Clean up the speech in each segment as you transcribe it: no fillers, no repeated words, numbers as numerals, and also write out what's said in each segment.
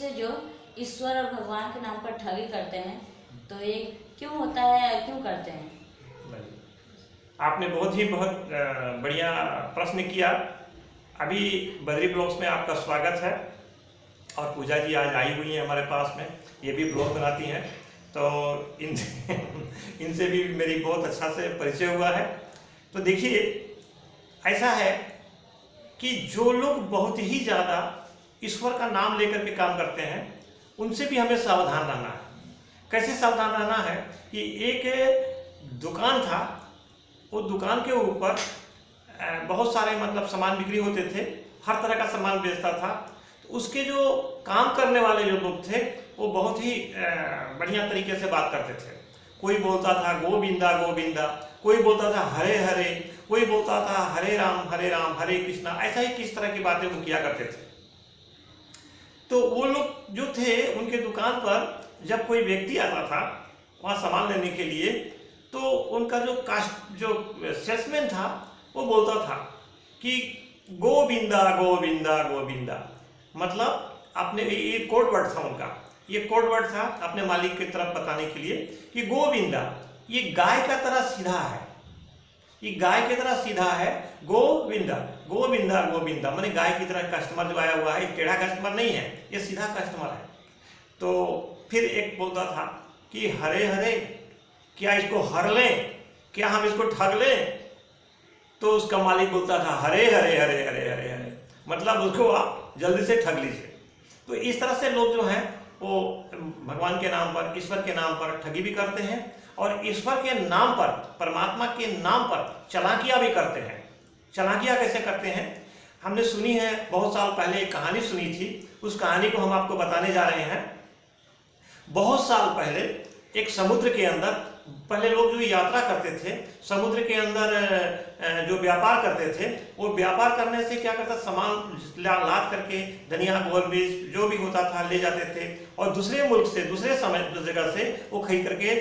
से जो ईश्वर और भगवान के नाम पर ठगी करते हैं, तो ये क्यों होता है, क्यों करते हैं? आपने बहुत बढ़िया प्रश्न किया। अभी बद्री ब्लॉग्स में आपका स्वागत है और पूजा जी आज आई हुई हैं हमारे पास में, ये भी ब्लॉग बनाती हैं, तो इनसे भी मेरी बहुत अच्छा से परिचय हुआ है। तो देखिए, ऐसा है कि जो लोग बहुत ही ज़्यादा ईश्वर का नाम लेकर के काम करते हैं, उनसे भी हमें सावधान रहना है। कैसे सावधान रहना है कि एक दुकान था, वो दुकान के ऊपर बहुत सारे मतलब सामान बिक्री होते थे, हर तरह का सामान बेचता था। तो उसके जो काम करने वाले जो लोग थे वो बहुत ही बढ़िया तरीके से बात करते थे। कोई बोलता था गोविंदा गोविंदा, कोई बोलता था हरे हरे, कोई बोलता था हरे राम हरे कृष्णा, ऐसा ही किस तरह की बातें वो किया करते थे। तो वो लोग जो थे, उनके दुकान पर जब कोई व्यक्ति आता था वहाँ सामान लेने के लिए, तो उनका जो सेल्समैन था वो बोलता था कि गोविंदा गोविंदा गोविंदा, मतलब अपने ये कोड वर्ड था उनका, ये कोड वर्ड था अपने मालिक की तरफ बताने के लिए कि गोविंदा ये गाय का तरह सीधा है, ये गाय की तरह सीधा है, गोविंदा गोविंदा गोविंदा, माने गाय की तरह कस्टमर जो आया हुआ है, टेढ़ा कस्टमर नहीं है, ये सीधा कस्टमर है। तो फिर एक बोलता था कि हरे हरे, क्या इसको हर लें, क्या हम इसको ठग लें? तो उसका मालिक बोलता था हरे हरे हरे हरे हरे हरे, मतलब उसको आप जल्दी से ठग लीजिए। तो इस तरह से लोग जो हैं वो भगवान के नाम पर, ईश्वर के नाम पर ठगी भी करते हैं, और ईश्वर के नाम पर, परमात्मा के नाम पर चालाकियाँ भी करते हैं। चालाकियाँ कैसे करते हैं? हमने सुनी है, बहुत साल पहले एक कहानी सुनी थी, उस कहानी को हम आपको बताने जा रहे हैं। बहुत साल पहले एक समुद्र के अंदर, पहले लोग जो यात्रा करते थे समुद्र के अंदर, जो व्यापार करते थे, वो व्यापार करने से क्या करता, सामान लाद करके धनिया गोल बीज जो भी होता था ले जाते थे, और दूसरे मुल्क से, दूसरे जगह से वो खरीद करके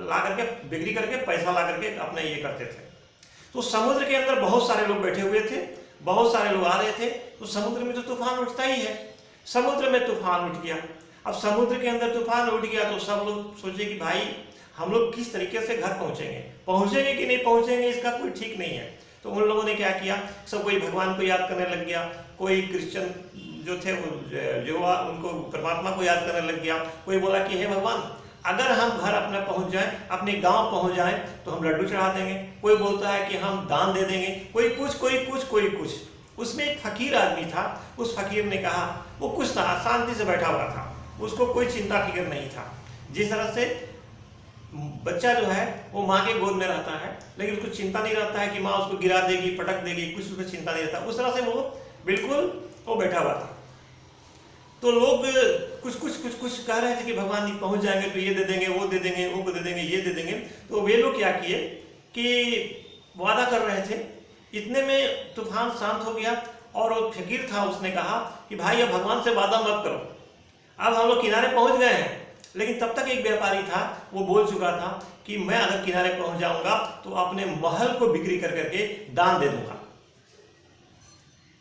ला करके बिक्री करके पैसा ला करके अपना ये करते थे। तो समुद्र के अंदर बहुत सारे लोग बैठे हुए थे, बहुत सारे लोग आ रहे थे, तो समुद्र में तो तूफान उठता ही है। समुद्र में तूफान उठ गया। अब समुद्र के अंदर तूफान उठ गया तो सब लोग सोचे कि भाई हम लोग किस तरीके से घर पहुंचेंगे कि नहीं पहुंचेंगे, इसका कोई ठीक नहीं है। तो उन लोगों ने क्या किया, सब कोई भगवान को याद करने लग गया, कोई क्रिश्चियन जो थे जो उनको परमात्मा को याद करने लग गया। कोई बोला कि हे भगवान, अगर हम घर अपना पहुंच जाएं, अपने गांव पहुंच जाएं, तो हम लड्डू चढ़ा देंगे। कोई बोलता है कि हम दान दे देंगे, कोई कुछ कोई कुछ कोई कुछ। उसमें एक फकीर आदमी था, उस फकीर ने कहा, वो कुछ था, शांति से बैठा हुआ था, उसको कोई चिंता फिक्र नहीं था। जिस तरह से बच्चा जो है वो माँ के गोद में रहता है, लेकिन उसको चिंता नहीं रहता है कि माँ उसको गिरा देगी, पटक देगी, कुछ उसको चिंता नहीं रहता, उस तरह से वो बिल्कुल वो बैठा हुआ था। तो लोग कुछ कह रहे थे कि भगवान जी पहुंच जाएंगे तो ये दे देंगे, वो दे देंगे, वो दे देंगे, ये दे देंगे। तो वे लोग क्या किए कि वादा कर रहे थे। इतने में तूफान शांत हो गया, और वो फकीर था, उसने कहा कि भाई अब भगवान से वादा मत करो, अब हम लोग किनारे पहुंच गए हैं। लेकिन तब तक एक व्यापारी था, वो बोल चुका था कि मैं अगर किनारे पहुंच जाऊंगा तो अपने महल को बिक्री कर करके दान दे दूंगा,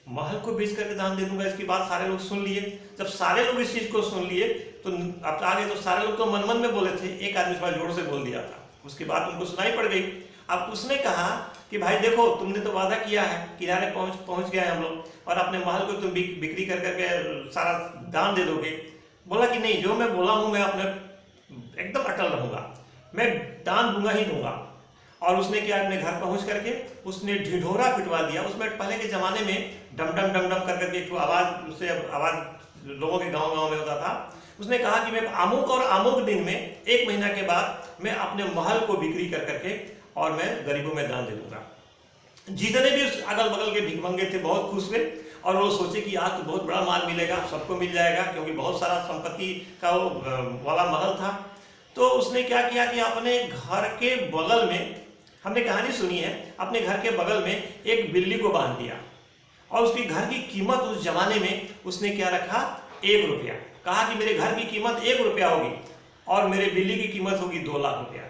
महल को बेच करके दान दे दूंगा। इसकी बात सारे लोग सुन लिए। जब सारे लोग इस चीज को सुन लिए तो अब आगे तो सारे लोग तो मन मन में बोले थे, एक आदमी थोड़ा जोर से बोल दिया था, उसकी बात उनको सुनाई पड़ गई। अब उसने कहा कि भाई देखो, तुमने तो वादा किया है किनारे पहुंच गए हम लोग, और अपने महल को तुम बिक्री कर करके सारा दान दे दोगे। बोला कि नहीं, जो मैं बोला हूं मैं अपने एकदम अटल रहूंगा, मैं दान दूंगा ही दूंगा। और उसने क्या, अपने घर पहुंच करके उसने ढिढोरा पिटवा दिया। उसमें पहले के जमाने में डम डम कर करके एक आवाज, उससे आवाज लोगों के गांव में होता था। उसने कहा कि मैं अमुक और अमुक दिन में, 1 महीना के बाद मैं अपने महल को बिक्री कर करके और मैं गरीबों में दान दे दूंगा। जितने भी उस अगल बगल के भिखमंगे थे बहुत खुश हुए, और वो सोचे कि आज तो बहुत बड़ा माल मिलेगा, सबको मिल जाएगा, क्योंकि बहुत सारा संपत्ति का वो वाला महल था। तो उसने क्या किया कि अपने घर के बगल में, हमने कहानी सुनी है, अपने घर के बगल में एक बिल्ली को बांध दिया, और उसकी घर की कीमत उस जमाने में उसने क्या रखा, 1 रुपया। कहा कि मेरे घर की कीमत 1 रुपया होगी और मेरे बिल्ली की कीमत होगी 2 लाख रुपया।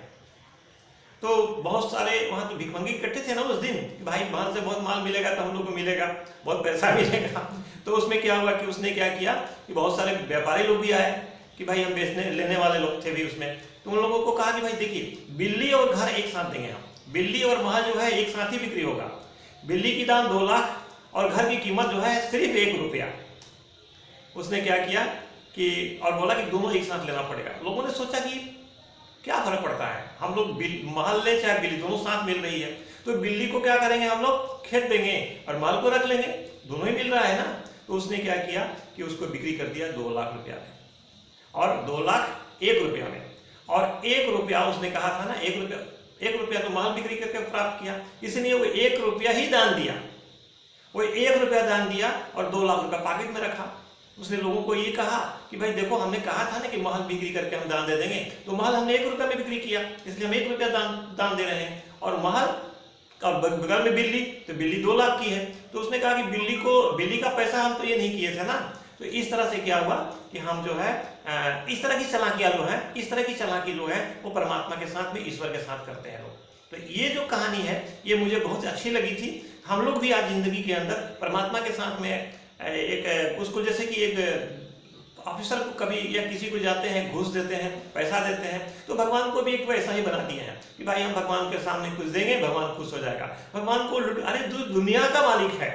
तो बहुत सारे वहाँ तो भिखमंगे इकट्ठे थे ना उस दिन कि भाई वहाँ से बहुत माल मिलेगा तो हम लोग को मिलेगा, बहुत पैसा मिलेगा। तो उसमें क्या हुआ कि उसने क्या किया कि बहुत सारे व्यापारी लोग भी आए कि भाई हम बेचने लेने वाले लोग थे भी उसमें। तो उन लोगों को कहा कि भाई देखिए, बिल्ली और घर एक साथ देंगे हम, बिल्ली और महल जो है एक साथ ही बिक्री होगा। बिल्ली की दाम 2 लाख और घर की कीमत जो है सिर्फ 1 रुपया। उसने क्या किया कि और बोला कि दोनों एक साथ लेना पड़ेगा। लोगों ने सोचा कि क्या फर्क पड़ता है, हम लोग महल ले चाहे बिल्ली, दोनों साथ मिल रही है, तो बिल्ली को क्या करेंगे हम लोग, खेत देंगे और माल को रख लेंगे, दोनों ही मिल रहा है ना। तो उसने क्या किया कि उसको बिक्री कर दिया 2 लाख रुपया में, और 2 लाख 1 रुपया में, और 1 रुपया उसने कहा था ना, 1 रुपया तो माल बिक्री करके प्राप्त किया, इसलिए वो 1 रुपया ही दान दिया। वो 1 रुपया दान दिया और 2 लाख रुपया पॉकेट में रखा। उसने लोगों को ये कहा कि भाई देखो, हमने कहा था ना कि महल बिक्री करके हम दान दे देंगे, तो महल हमने 1 रुपया में बिक्री किया, इसलिए हम 1 रुपया दान दे रहे हैं। और महल का बगल में बिल्ली, तो बिल्ली 2 लाख की है। तो उसने कहा कि बिल्ली का पैसा हम तो ये नहीं किए थे ना। तो इस तरह से क्या हुआ कि हम जो है इस तरह की चालाकियां जो है, इस तरह की चालाकी जो है वो परमात्मा के साथ में, ईश्वर के साथ करते हैं लोग। तो ये जो कहानी है ये मुझे बहुत अच्छी लगी थी। हम लोग भी आज जिंदगी के अंदर परमात्मा के साथ में एक उसको, जैसे कि एक ऑफिसर को कभी या किसी को जाते हैं, घूस देते हैं, पैसा देते हैं, तो भगवान को भी एक वैसा ही बना दिए हैं कि भाई हम भगवान के सामने कुछ देंगे, भगवान खुश हो जाएगा। भगवान को अरे जो दुनिया का मालिक है,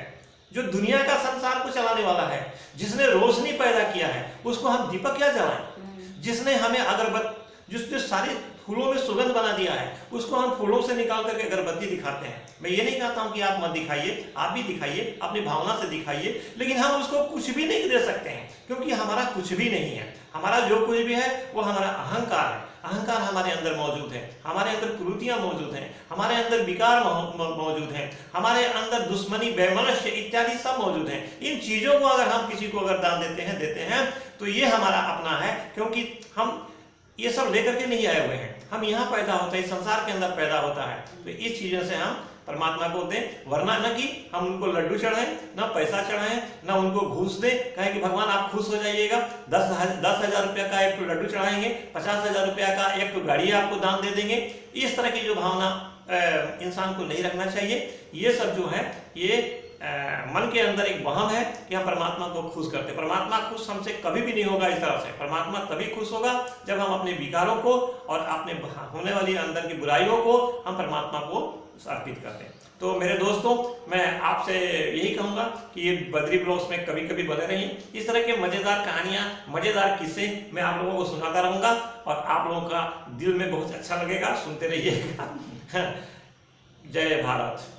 जो दुनिया का संसार को चलाने वाला है, जिसने रोशनी पैदा किया है, उसको हम दीपक क्या जलाएं? जिसने हमें जिसने सारे फूलों में सुगंध बना दिया है, उसको हम फूलों से निकाल करके अगरबत्ती दिखाते हैं। मैं ये नहीं कहता हूं कि आप मत दिखाइए, आप भी दिखाइए, अपनी भावना से दिखाइए, लेकिन हम उसको कुछ भी नहीं दे सकते हैं, क्योंकि हमारा कुछ भी नहीं है। हमारा जो कुछ भी है वो हमारा अहंकार है। अहंकार हमारे अंदर मौजूद है, हमारे अंदर कुरीतियां मौजूद हैं, हमारे अंदर विकार मौजूद हैं, हमारे अंदर दुश्मनी, वैमनस्य इत्यादि सब मौजूद हैं। इन चीजों को अगर हम किसी को अगर दान देते हैं तो ये हमारा अपना है, क्योंकि हम ये सब लेकर के नहीं आए हुए हैं। हम यहाँ पैदा होते हैं, संसार के अंदर पैदा होता है, तो इस चीजों से हम परमात्मा को दें, वरना न कि हम उनको लड्डू चढ़ाएं, ना पैसा चढ़ाएं, ना उनको घूस दें, कहें कि भगवान आप खुश हो जाइएगा, 10,000 रुपया का एक लड्डू चढ़ाएंगे, 50,000 रुपया का एक गाड़ी आपको दान दे देंगे। इस तरह की जो भावना इंसान को नहीं रखना चाहिए। ये सब जो है ये मन के अंदर एक वहम है कि हम परमात्मा को खुश करते। परमात्मा खुश हमसे कभी भी नहीं होगा इस तरह से। परमात्मा तभी खुश होगा जब हम अपने विकारों को और अपने होने वाली अंदर की बुराइयों को हम परमात्मा को अर्पित करते हैं। तो मेरे दोस्तों, मैं आपसे यही कहूँगा कि ये बद्री ब्लॉग्स में कभी कभी बने रहिए। इस तरह के मज़ेदार कहानियाँ, मज़ेदार किस्से मैं आप लोगों को सुनाता रहूँगा और आप लोगों का दिल में बहुत अच्छा लगेगा, सुनते रहिएगा। जय भारत।